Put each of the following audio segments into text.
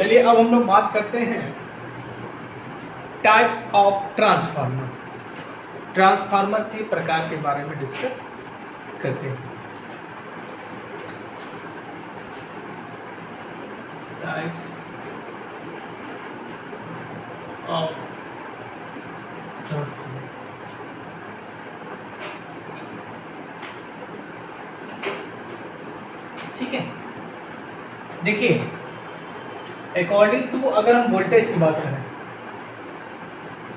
चलिए अब हम लोग बात करते हैं टाइप्स ऑफ ट्रांसफार्मर। ट्रांसफार्मर के प्रकार के बारे में डिस्कस करते हैं। Types of transformer. ठीक है, देखिए अकॉर्डिंग टू, अगर हम वोल्टेज की बात करें,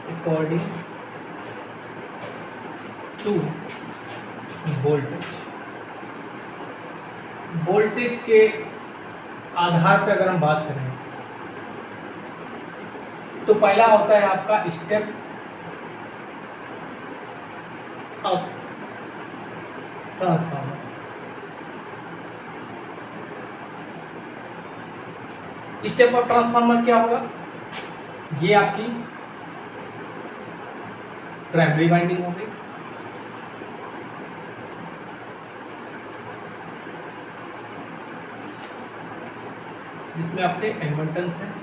अकॉर्डिंग टू वोल्टेज के आधार पर अगर हम बात करें तो पहला होता है आपका step up transformer. Step up transformer क्या होगा? ये आपकी प्राइमरी वाइंडिंग होगी, जिसमें आपके N1 टर्न्स हैं,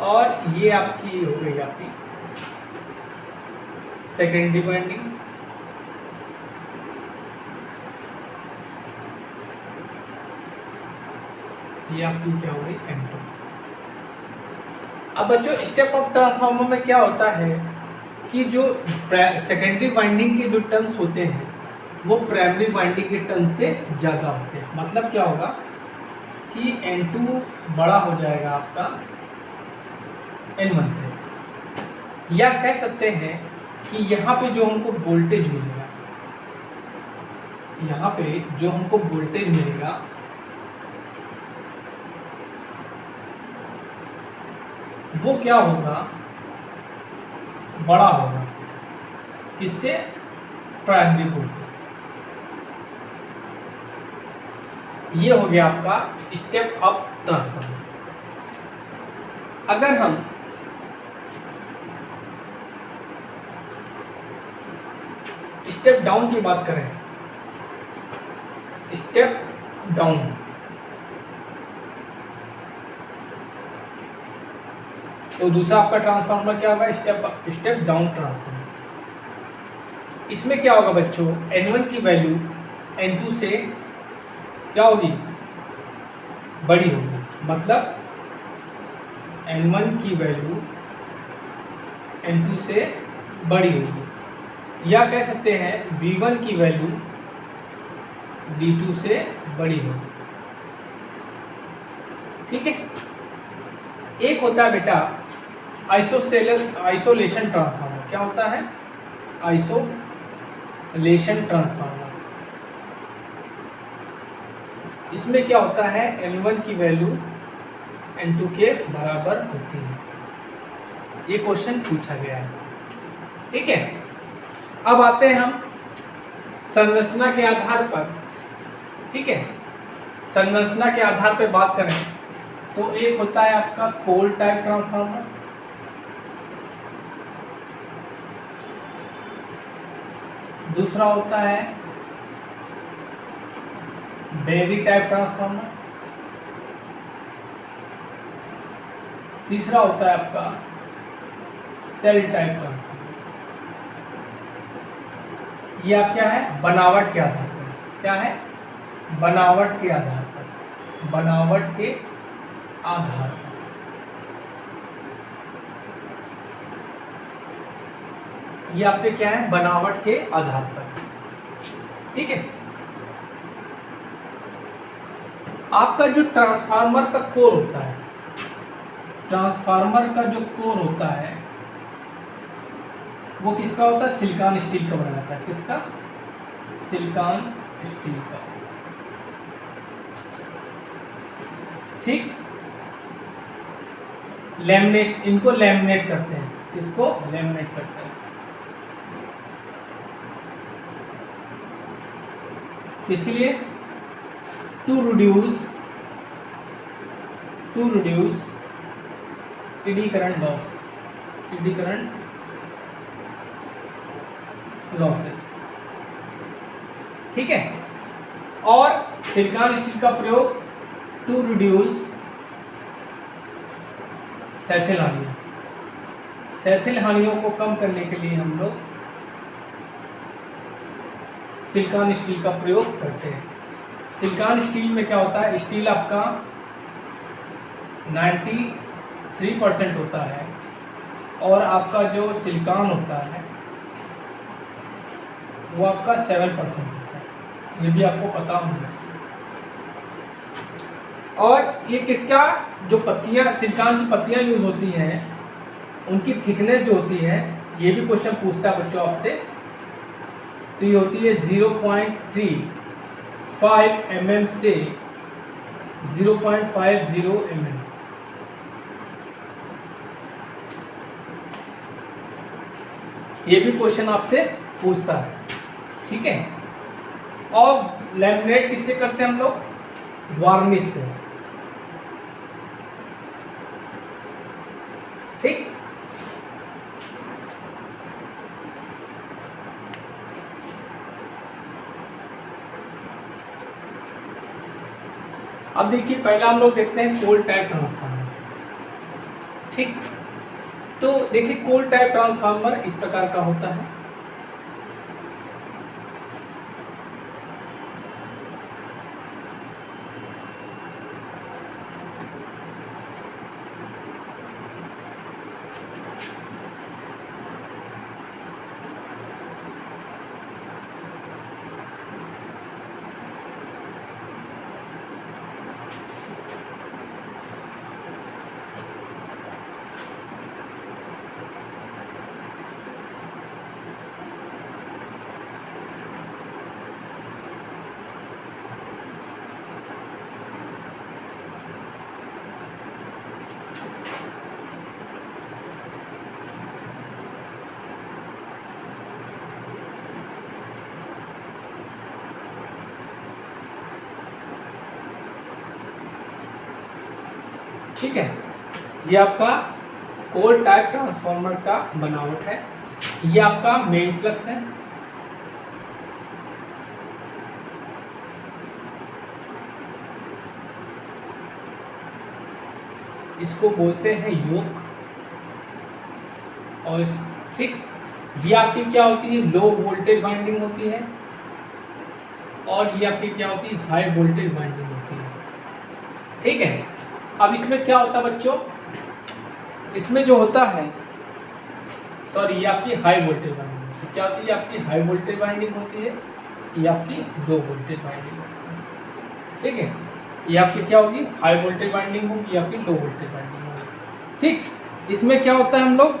और ये आपकी हो गई आपकी सेकेंडरी वाइंडिंग, ये आपकी क्या हो गई N2। अब बच्चों स्टेप अप ट्रांसफार्मर में क्या होता है कि जो सेकेंडरी वाइंडिंग के जो टर्न्स होते हैं वो प्राइमरी वाइंडिंग के टर्न से ज़्यादा होते हैं। मतलब क्या होगा कि N2 बड़ा हो जाएगा आपका N1 से, या कह सकते हैं कि यहाँ पे जो हमको वोल्टेज मिलेगा, यहाँ पे जो हमको वोल्टेज मिलेगा वो क्या होगा? बड़ा होगा। किससे? Primary voltage. ये हो गया आपका स्टेप अप ट्रांसफार्मर। अगर हम स्टेप डाउन की बात करें, स्टेप डाउन, तो दूसरा आपका ट्रांसफार्मर क्या होगा? Step down transformer. इसमें क्या होगा बच्चों? N1 की वैल्यू N2 से क्या होगी? बड़ी होगी। मतलब N1 की वैल्यू N2 से बड़ी होगी, या कह सकते हैं V1 की वैल्यू V2 से बड़ी होगी। ठीक है। एक होता है बेटा आइसोलेशन ट्रांसफार्मर। क्या होता है? Isolation transformer. इसमें क्या होता है? N1 की वैल्यू N2 के बराबर होती है। ये क्वेश्चन पूछा गया है। ठीक है, अब आते हैं हम संरचना के आधार पर। ठीक है, संरचना के आधार पर बात करें तो एक होता है आपका कोल टाइप ट्रांसफार्मर, दूसरा होता है बेरी टाइप ट्रांसफार्मर, तीसरा होता है आपका सेल टाइप ट्रांसफार्मर। ये आप क्या है? बनावट के आधार पर। क्या है? बनावट के आधार पर। बनावट के आधार पर। ये आपके क्या है? बनावट के आधार पर। ठीक है। आपका जो ट्रांसफार्मर का कोर होता है, ट्रांसफार्मर का जो कोर होता है वो किसका होता है? सिलिकॉन स्टील का बना जाता है। किसका? सिलिकॉन स्टील का। ठीक। लैमिनेट, इनको लैमिनेट करते हैं। किसको? लैमिनेट करते हैं। इसके लिए to reduce eddy current loss, eddy current losses. ठीक है। और सिलिकॉन स्टील का प्रयोग टू रिड्यूस सैथिल हानियों। सैथिल हानियों को कम करने के लिए हम लोग सिलिकॉन स्टील का प्रयोग करते हैं। सिलिकॉन स्टील में क्या होता है, स्टील आपका 93% होता है और आपका जो सिलिकॉन होता है वो आपका 7% होता है, ये भी आपको पता होना चाहिए। और ये किसका, जो पत्तियां सिलिकॉन की पत्तियां यूज होती हैं उनकी थिकनेस जो होती है, ये भी क्वेश्चन पूछता है बच्चों आपसे, तो ये होती है 0.35 mm से 0.50 mm। ये भी क्वेश्चन आपसे पूछता है, ठीक है। और लैमिनेट किससे करते हैं हम लोग, वार्निश से, ठीक। अब देखिए पहला हम लोग देखते हैं कोल्ड टाइप ट्रांसफार्मर, ठीक। तो देखिए कोल्ड टाइप ट्रांसफार्मर इस प्रकार का होता है। ठीक है, ये आपका कोल्ड टाइप ट्रांसफार्मर का बनावट है। ये आपका मेन फ्लक्स है, इसको बोलते हैं योक। और ठीक, ये आपकी क्या होती है, लो वोल्टेज वाइंडिंग होती है और ये आपकी क्या होती है, हाई वोल्टेज वाइंडिंग होती है, ठीक है। अब इसमें क्या होता है बच्चों, इसमें जो होता है, सॉरी, ये आपकी हाई वोल्टेज वाइंडिंग क्या होती है, आपकी हाई वोल्टेज वाइंडिंग होती है, ये आपकी लो वोल्टेज वाइंडिंग होती है, ठीक है। ये आपकी क्या होगी, हाई वोल्टेज वाइंडिंग होगी, आपकी लो वोल्टेज वाइंडिंग होगी, ठीक। इसमें क्या होता है, हम लोग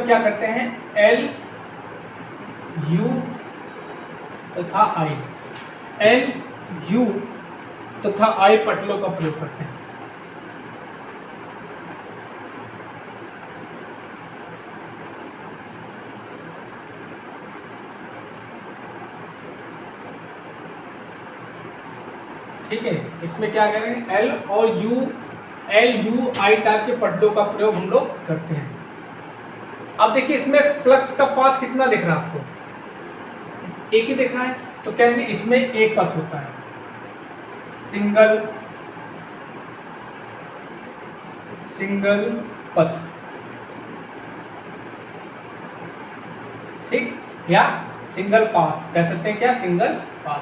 क्या करते हैं, एल यू तथा आई, एल यू तथा आई पटलों का प्रयोग करते हैं। ठीक है, इसमें क्या करें, एल यू आई टाइप के पटलों का प्रयोग हम लोग करते हैं। अब देखिए इसमें फ्लक्स का पाथ कितना दिख रहा है आपको, एक ही दिख रहा है, तो कहेंगे इसमें एक पथ होता है, सिंगल पथ, ठीक, या सिंगल पाथ कह सकते हैं, क्या, सिंगल पाथ।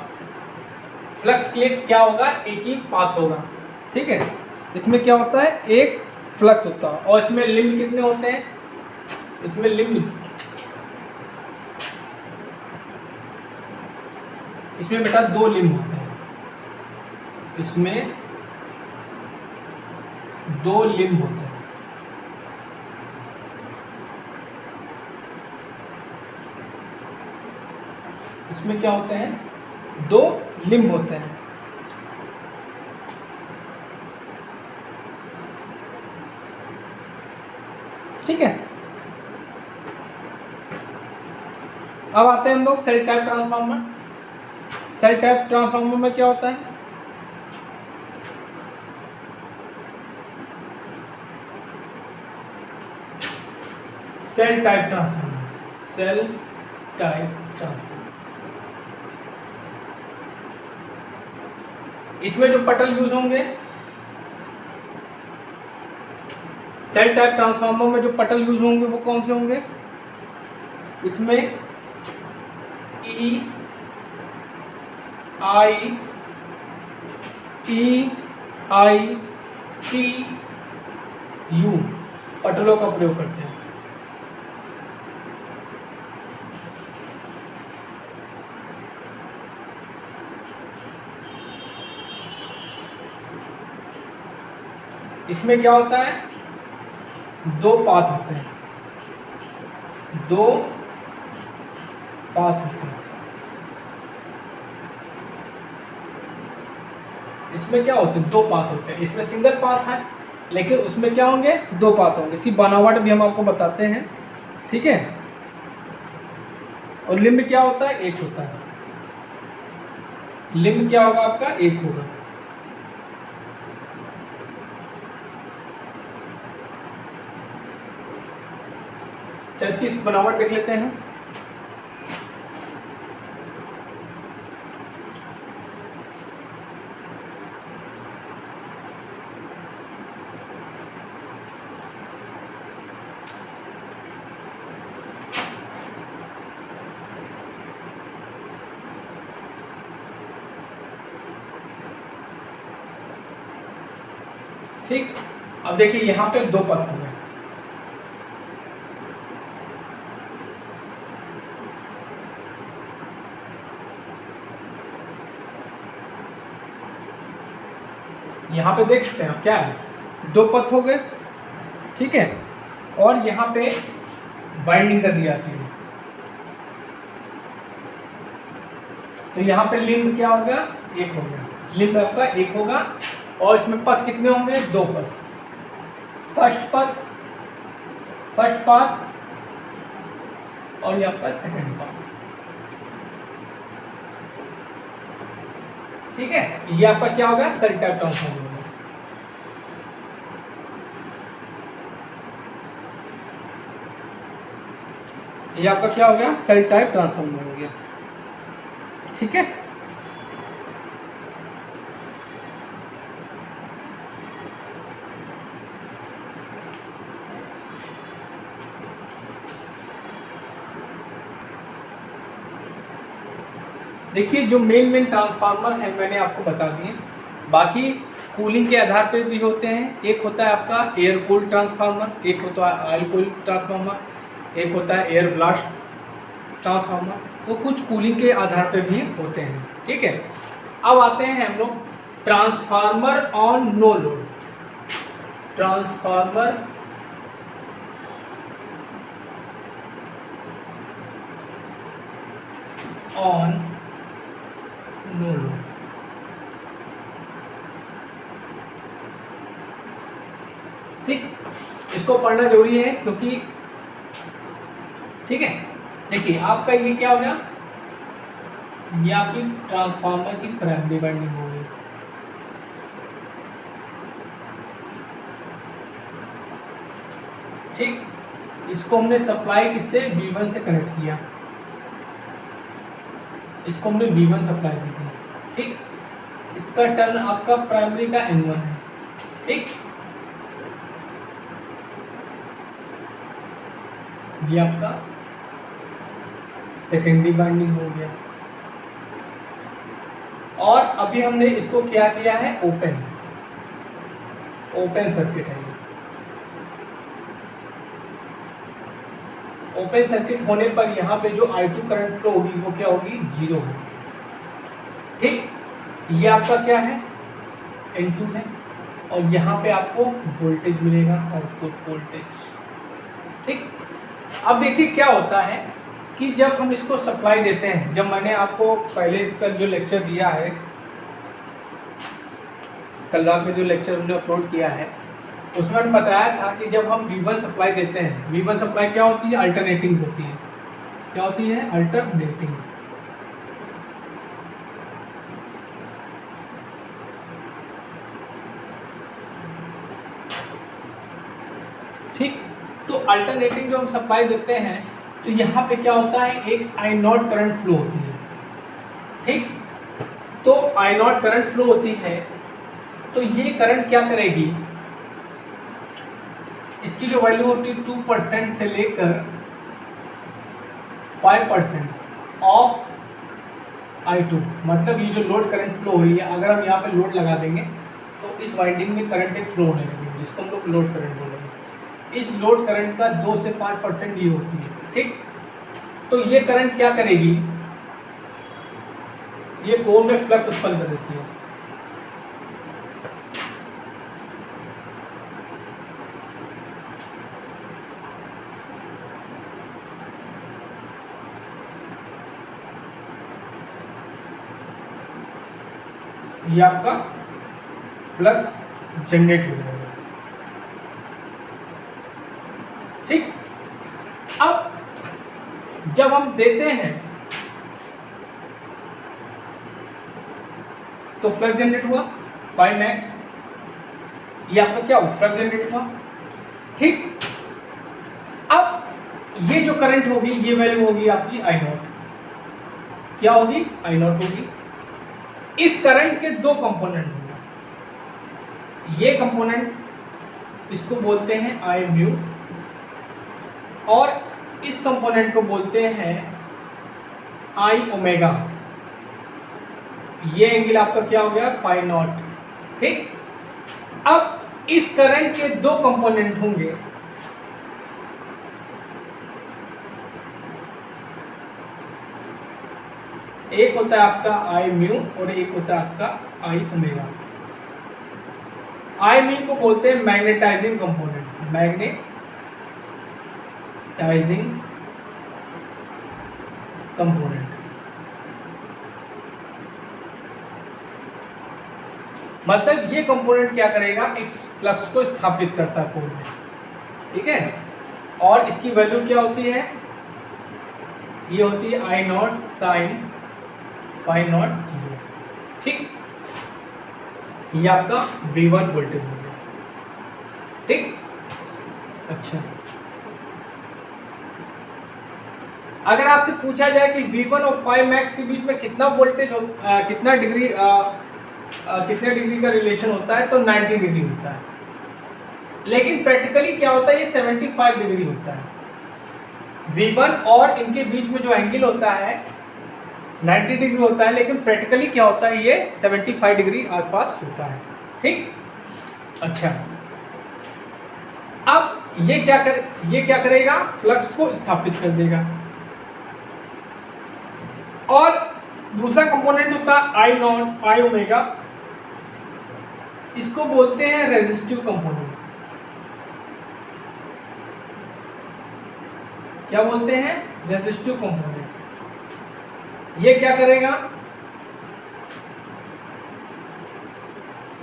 फ्लक्स के लिए क्या होगा, एक ही पाथ होगा, ठीक है। इसमें क्या होता है, एक फ्लक्स होता है और इसमें लिंब कितने होते हैं, इसमें लिंब, इसमें बेटा 2 लिंब होते हैं, इसमें 2 लिंब होते हैं, इसमें क्या होते हैं, 2 लिंब होते हैं, ठीक है। अब आते हैं हम लोग shell type transformer. Shell type transformer में क्या होता है, सेल टाइप ट्रांसफार्मर, इसमें जो पटल यूज होंगे सेल टाइप ट्रांसफार्मर में जो पटल यूज होंगे वो कौन से होंगे? इसमें ई टी यू पटलों का प्रयोग करते हैं। इसमें क्या होता है? दो पाथ होते हैं, दो पाथ होते हैं। इसमें क्या होते हैं? दो पाथ होते हैं। इसमें सिंगल पाथ है, लेकिन उसमें क्या होंगे? दो पाथ होंगे। इसी बनावट भी हम आपको बताते हैं, ठीक है। और लिंब क्या होता है? एक होता है। लिंब क्या होगा आपका? एक होगा। चल इसकी इस बनावट देख लेते हैं। ठीक, अब देखिए यहां पे दो पथ हो गए। यहां पे देख सकते हैं क्या है? दो पथ हो गए, ठीक है। और यहां पे बाइंडिंग कर दी जाती है। तो यहां पे लिंब क्या हो गया? एक हो गया। लिंब आपका एक होगा। और इसमें पथ कितने होंगे? दो पथ। फर्स्ट पाथ और ये आपका सेकंड पाथ, ठीक है। ये आपका क्या होगा? सेल टाइप ट्रांसफार्मर होगा। ये आपका क्या हो गया? सेल टाइप ट्रांसफार्मर हो गया, ठीक है। देखिए जो मेन ट्रांसफार्मर है मैंने आपको बता दिए। बाकी कूलिंग के आधार पे भी होते हैं। एक होता है आपका एयर कूल्ड ट्रांसफार्मर, एक होता है ऑयल कूल्ड ट्रांसफार्मर, एक होता है एयर ब्लास्ट ट्रांसफार्मर। तो कुछ कूलिंग के आधार पे भी होते हैं, ठीक है। अब आते हैं हम लोग transformer on no load. Transformer on no load. ठीक, इसको पढ़ना जरूरी है क्योंकि, ठीक है। देखिए आपका ये क्या हो गया? ये आपकी ट्रांसफार्मर की प्राइमरी वाइंडिंग हो गई, ठीक। इसको हमने सप्लाई किससे? V1 से कनेक्ट किया। इसको हमने V1 सप्लाई दी थी, ठीक। इसका टर्न आपका प्राइमरी का N1 है, ठीक। ये आपका सेकेंडरी बाइंडिंग हो गया। और अभी हमने इसको क्या किया है? ओपन सर्किट है। ओपन सर्किट होने पर यहाँ पे जो I2 करंट फ्लो होगी वो क्या होगी? 0 होगी, ठीक। ये आपका क्या है? N2 है। और यहाँ पे आपको वोल्टेज मिलेगा, आउटपुट वोल्टेज, ठीक। अब देखिए क्या होता है कि जब हम इसको सप्लाई देते हैं, जब मैंने आपको पहले इसका जो लेक्चर दिया है, कल रात में जो लेक्चर हमने अपलोड किया है, उसमें मैंने बताया था कि जब हम V1 सप्लाई देते हैं, V1 सप्लाई क्या होती है? अल्टरनेटिंग होती है। क्या होती है? अल्टरनेटिंग। ठीक, तो अल्टरनेटिंग जो हम सप्लाई देते हैं तो यहाँ पे क्या होता है? एक I0 करंट फ्लो होती है, ठीक। तो I0 करंट फ्लो होती है तो ये करंट क्या करेगी? इसकी जो वैल्यू होती है 2% से लेकर 5% ऑफ I2, मतलब ये जो लोड करंट फ्लो हो रही है, अगर हम यहाँ पे लोड लगा देंगे तो इस वाइंडिंग में करंट एक फ्लो होने लगेगी, जिसको हम लोग लोड करंट बोलेंगे। इस लोड करंट का 2 से 5% ये होती है, ठीक। तो ये करंट क्या करेगी, ये कोर में फ्लक्स उत्पन्न कर देती है। ये आपका फ्लक्स जनरेट हो जाएगा, ठीक। अब जब हम देते हैं तो फ्लक्स जनरेट हुआ 5 मैक्स, ये आपका क्या हुआ, फ्लक्स जनरेट हुआ, ठीक। अब ये जो करंट होगी ये वैल्यू होगी आपकी I0, क्या होगी, I0 होगी। इस करंट के दो कंपोनेंट होंगे, ये कंपोनेंट इसको बोलते हैं I म्यू और इस कंपोनेंट को बोलते हैं I ओमेगा। ये एंगल आपका क्या हो गया, पाई नॉट, ठीक। अब इस करंट के दो कंपोनेंट होंगे, एक होता है आपका I म्यू और एक होता है आपका I ओमेगा। I म्यू को बोलते हैं मैग्नेटाइजिंग कंपोनेंट, मैग्नेटाइजिंग कंपोनेंट। मतलब ये कंपोनेंट क्या करेगा, इस फ्लक्स को स्थापित करता है कोर में, ठीक है। और इसकी वैल्यू क्या होती है, ये होती है I0 साइन पाई नॉट 0, ठीक। ये आपका V1 वोल्टेज हो गया, ठीक। अच्छा, अगर आपसे पूछा जाए कि V1 और 5 मैक्स के बीच में कितना वोल्टेज कितना डिग्री कितने डिग्री का रिलेशन होता है, तो 90 डिग्री होता है। लेकिन प्रैक्टिकली क्या होता है, ये 75 डिग्री होता है। V1 और इनके बीच में जो एंगल होता है 90 डिग्री होता है, लेकिन प्रैक्टिकली क्या होता है, ये 75 डिग्री आसपास होता है, ठीक। अच्छा, अब ये क्या करेगा, फ्लक्स को स्थापित कर देगा। और दूसरा कंपोनेंट होता है I0 I ओमेगा, इसको बोलते हैं रेजिस्टिव कंपोनेंट। क्या बोलते हैं, रेजिस्टिव कंपोनेंट। ये क्या करेगा,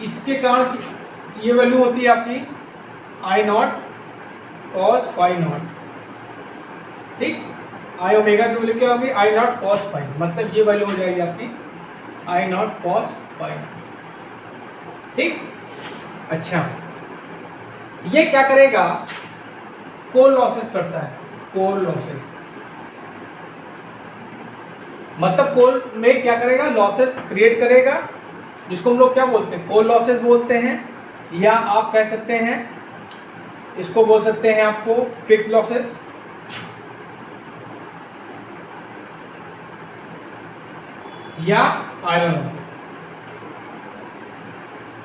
इसके कारण ये वैल्यू होती है आपकी I0 cos फाई नॉट, ठीक। I ओमेगा की वैल्यू क्या होगी, I0 cos फाई, मतलब ये वैल्यू हो जाएगी आपकी I0 cos फाई, ठीक। अच्छा, ये क्या करेगा, कोर लॉसेस करता है, कोर लॉसेस, मतलब कोर में क्या करेगा, लॉसेस क्रिएट करेगा, जिसको हम लोग क्या बोलते हैं, कोर लॉसेस बोलते हैं। या आप कह सकते हैं, इसको बोल सकते हैं आपको फिक्स लॉसेस, या आयरन लॉसेस।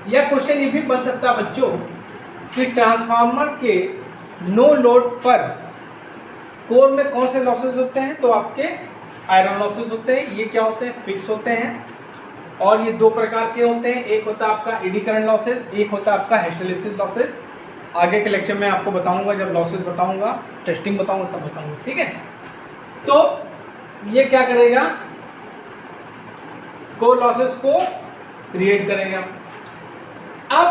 या क्वेश्चन ये भी बन सकता है बच्चों कि ट्रांसफार्मर के नो लोड पर कोर में कौन से लॉसेस होते हैं, तो आपके आयरन लॉसेस होते हैं। ये क्या होते हैं, फिक्स होते हैं। और ये दो प्रकार के होते हैं, एक होता है आपका एडी करंट लॉसेस, एक होता है आपका हिस्टैरिसीस लॉसेस। आगे के लेक्चर में आपको बताऊंगा, जब लॉसेस बताऊंगा, टेस्टिंग बताऊंगा तब बताऊंगा, ठीक है। तो ये क्या करेगा, कोर लॉसेस को क्रिएट करेगा। अब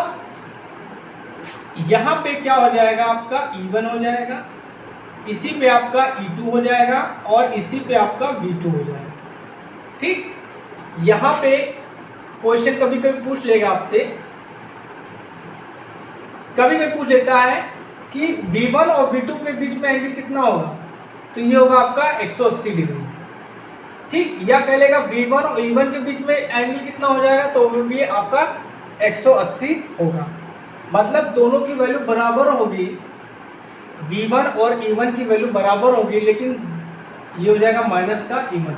यहाँ पे क्या हो जाएगा, आपका E1 हो जाएगा, इसी पे आपका E2 हो जाएगा और इसी पे आपका V2 हो जाएगा, ठीक। यहाँ पे क्वेश्चन कभी कभी पूछ लेगा आपसे, कभी कभी पूछ लेता है कि V1 और V2 के बीच में एंगल कितना होगा, तो ये होगा आपका 180 डिग्री, ठीक। या कह लेगा V1 और E1 के बीच में एंगल कितना हो जाएगा, तो वो भी आपका 180 होगा। मतलब दोनों की वैल्यू बराबर होगी V1 और E1 की वैल्यू बराबर होगी, लेकिन ये हो जाएगा माइनस का E1,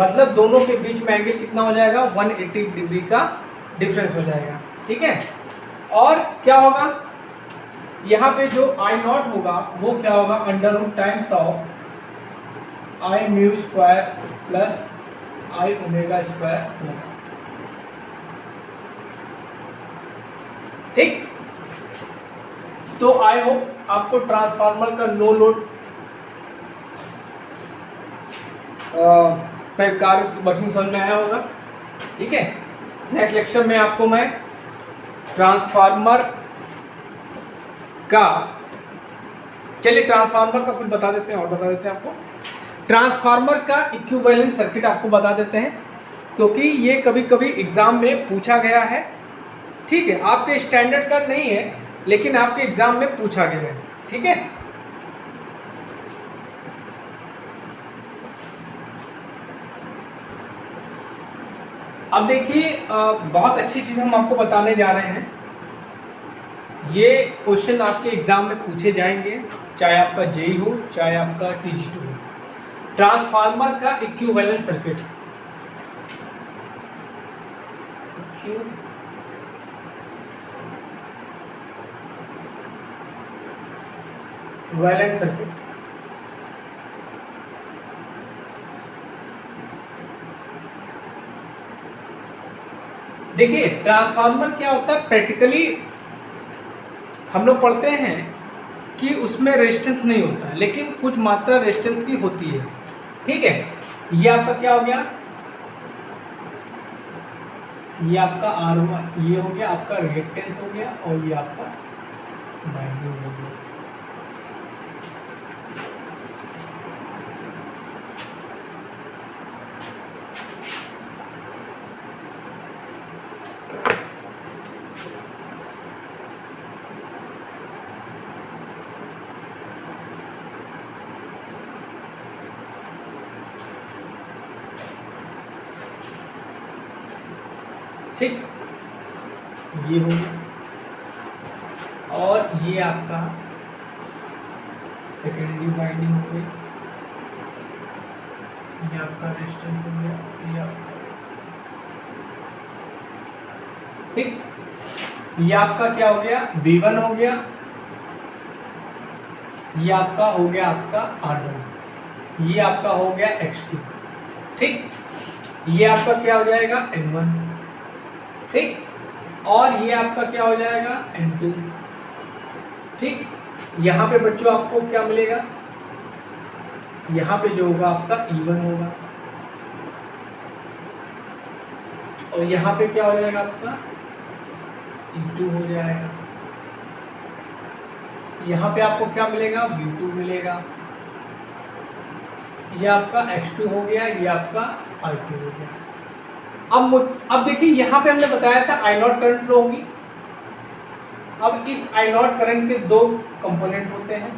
मतलब दोनों के बीच में एंगल कितना हो जाएगा, 180 डिग्री का डिफरेंस हो जाएगा। ठीक है, और क्या होगा यहाँ पे जो I0 होगा वो क्या होगा, under root times of I mu square plus I omega square होगा। ठीक, तो आई होप आपको ट्रांसफार्मर का नो लोड कार्य वर्किंग समझ में आया होगा। ठीक है, नेक्स्ट लेक्चर में आपको मैं ट्रांसफार्मर का, चलिए ट्रांसफार्मर का कुछ बता देते हैं और बता देते हैं आपको। ट्रांसफार्मर का इक्विवेलेंट सर्किट आपको बता देते हैं, क्योंकि ये कभी कभी एग्जाम में पूछा गया है। ठीक है, आपके स्टैंडर्ड का नहीं है, लेकिन आपके एग्जाम में पूछा गया है। ठीक है, अब देखिए बहुत अच्छी चीज हम आपको बताने जा रहे हैं। ये क्वेश्चन आपके एग्जाम में पूछे जाएंगे, चाहे आपका जेई हो चाहे आपका टीजी2 हो। ट्रांसफार्मर का इक्विवेलेंट सर्किट, इक्विवेलेंट सर्किट, देखिए ट्रांसफार्मर क्या होता है, प्रैक्टिकली हम लोग पढ़ते हैं कि उसमें रेजिस्टेंस नहीं होता है, लेकिन कुछ मात्रा रेजिस्टेंस की होती है। ठीक है, ये आपका क्या हो गया, ये आपका R1, ये हो गया आपका रिएक्टेंस हो गया, और ये आपका बाइंडिंग हो गया। ठीक, ये हो गया, और ये आपका सेकेंडरी बाइंडिंग हो गई, ये आपका रेजिस्टेंस हो गया, ये आपका, ठीक, ये आपका क्या हो गया, V1 हो गया, ये आपका हो गया आपका R1, ये आपका हो गया X2। ठीक, ये आपका क्या हो जाएगा, N1। ठीक, और ये आपका क्या हो जाएगा, N2। ठीक, यहाँ पे बच्चों आपको क्या मिलेगा, यहाँ पे जो होगा आपका E1 होगा, और यहाँ पे क्या हो जाएगा आपका E2 हो जाएगा। यहाँ पे आपको क्या मिलेगा, V2 मिलेगा। ये आपका X2 हो गया, ये आपका R2 हो गया। अब देखिए यहाँ पे हमने बताया था I0 करंट फ्लो होगी। अब इस I0 करंट के दो कंपोनेंट होते हैं,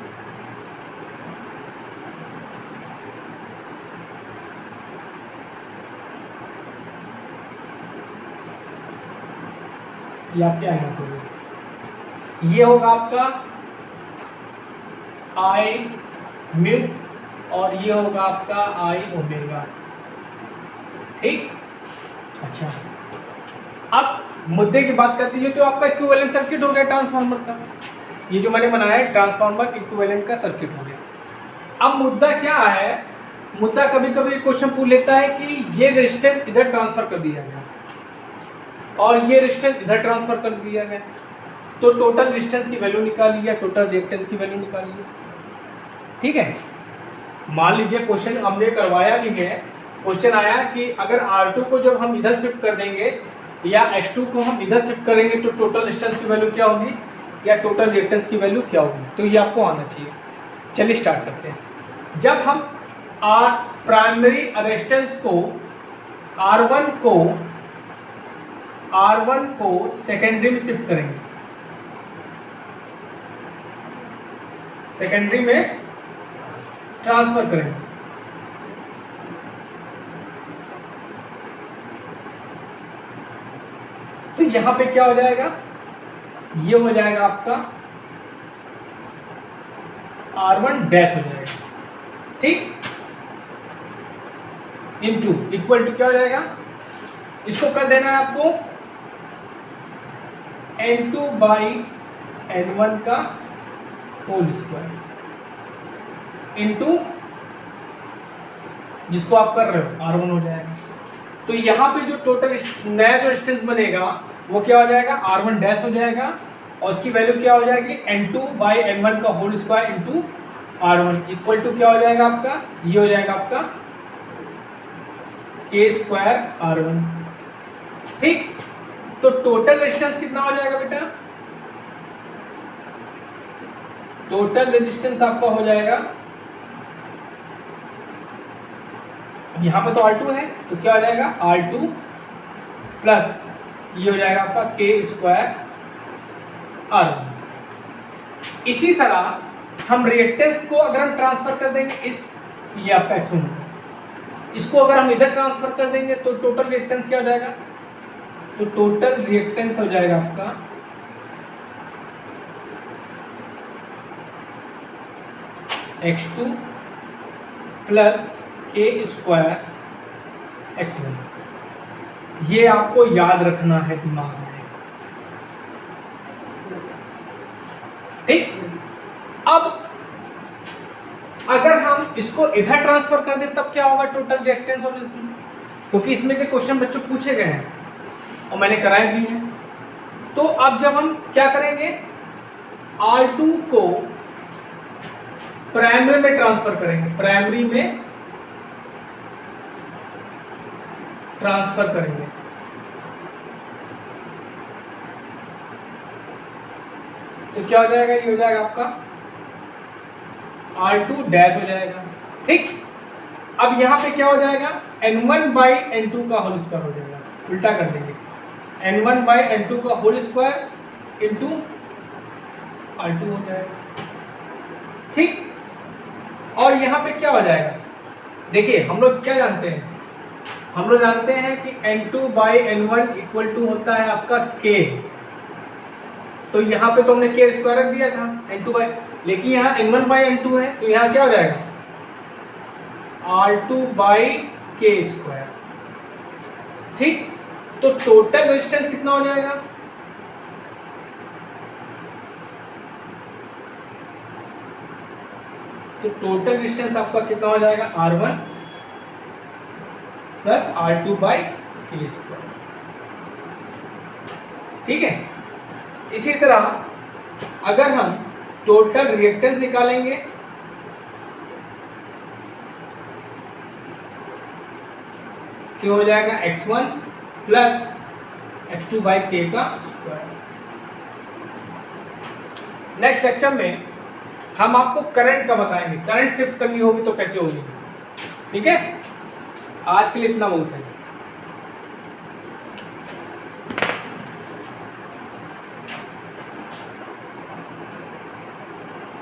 ये आपके I0 होगी, ये होगा आपका I म्यू, और ये होगा आपका I ओमेगा। ठीक, अच्छा, अब मुद्दे की बात करते हैं, तो आपका इक्विवेलेंट सर्किट हो गया ट्रांसफार्मर का। ये जो मैंने बनाया है ट्रांसफार्मर इक्विवेलेंट का सर्किट हो गया। अब मुद्दा क्या है, मुद्दा कभी कभी क्वेश्चन पूछ लेता है कि ये रेजिस्टेंस इधर ट्रांसफर कर दिया गया और ये रेजिस्टेंस इधर ट्रांसफर कर दिया गया, तो टोटल रेजिस्टेंस की वैल्यू निकालिए या टोटल रिएक्टेंस की वैल्यू निकालिए। ठीक है, मान लीजिए क्वेश्चन हमने करवाया भी है, क्वेश्चन आया कि अगर R2 को जब हम इधर शिफ्ट कर देंगे या X2 को हम इधर शिफ्ट करेंगे तो टोटल रेजिस्टेंस की वैल्यू क्या होगी या टोटल रिएक्टेंस की वैल्यू क्या होगी, तो ये आपको आना चाहिए। चलिए स्टार्ट करते हैं। जब हम प्राइमरी रेजिस्टेंस को R1 को सेकेंडरी में शिफ्ट करेंगे, सेकेंडरी में ट्रांसफर करेंगे, तो यहां पे क्या हो जाएगा, ये हो जाएगा आपका R1 डैश हो जाएगा, ठीक, इनटू इक्वल टू क्या हो जाएगा, इसको कर देना है आपको N2 बाई N1 का होल स्क्वायर इनटू जिसको आप कर रहे हो R1 हो जाएगा। तो यहाँ पे जो टोटल नया जो डिस्टेंस बनेगा वो क्या हो जाएगा, R1 डैश हो जाएगा और उसकी वैल्यू क्या हो जाएगी, N2 बाई N1 का whole square into R1 equal to क्या हो जाएगा आपका, ये हो जाएगा आपका K स्क्वायर R1, ठीक। तो टोटल रेजिस्टेंस कितना हो जाएगा बेटा, टोटल रेजिस्टेंस आपका हो जाएगा, यहां पे तो R2 है तो क्या हो जाएगा R2 प्लस ये हो जाएगा आपका K स्क्वायर R1। इसी तरह हम रिएक्टेंस को अगर हम ट्रांसफर कर देंगे इस, ये आपका X1, इसको अगर हम इधर ट्रांसफर कर देंगे तो टोटल रिएक्टेंस क्या हो जाएगा, तो टोटल रिएक्टेंस हो जाएगा आपका X2 plus K square X1। ये आपको याद रखना है दिमाग में, ठीक। अब अगर हम इसको इधर ट्रांसफर कर दें तब क्या होगा टोटल रिएक्टेंस और रेजिस्टेंस, क्योंकि इसमें के क्वेश्चन बच्चों पूछे गए हैं और मैंने कराए भी हैं। तो अब जब हम क्या करेंगे, R2 को प्राइमरी में ट्रांसफर करेंगे, प्राइमरी में ट्रांसफर करेंगे, तो क्या हो जाएगा, ये हो जाएगा आपका R2 डैश हो जाएगा, ठीक। अब यहां पे क्या हो जाएगा, N1 बाई N2 का होल स्क्वायर हो जाएगा, उल्टा कर देंगे, N1 बाई N2 का होल स्क्वायर इंटू R2 हो जाएगा, ठीक। और यहां पे क्या हो जाएगा, देखिए हम लोग क्या जानते हैं, हम लोग जानते हैं कि N2 by N1 equal to होता है आपका K। तो यहाँ पे तो हमने K स्क्वायर रख दिया था N2 बाई, लेकिन यहाँ N1 बाई N2 है तो यहाँ क्या हो जाएगा, R2 बाई K स्क्वायर, ठीक। तो टोटल रेजिस्टेंस कितना हो जाएगा, तो टोटल रेजिस्टेंस आपका कितना हो जाएगा, R1 plus R2 by K square, ठीक है। इसी तरह अगर हम टोटल रिएक्टेंस निकालेंगे तो हो जाएगा X1 plus X2 by K का स्क्वायर। नेक्स्ट लेक्चर में हम आपको करंट का बताएंगे, करंट शिफ्ट करनी होगी तो कैसे होगी, ठीक है। आज के लिए इतना बहुत है।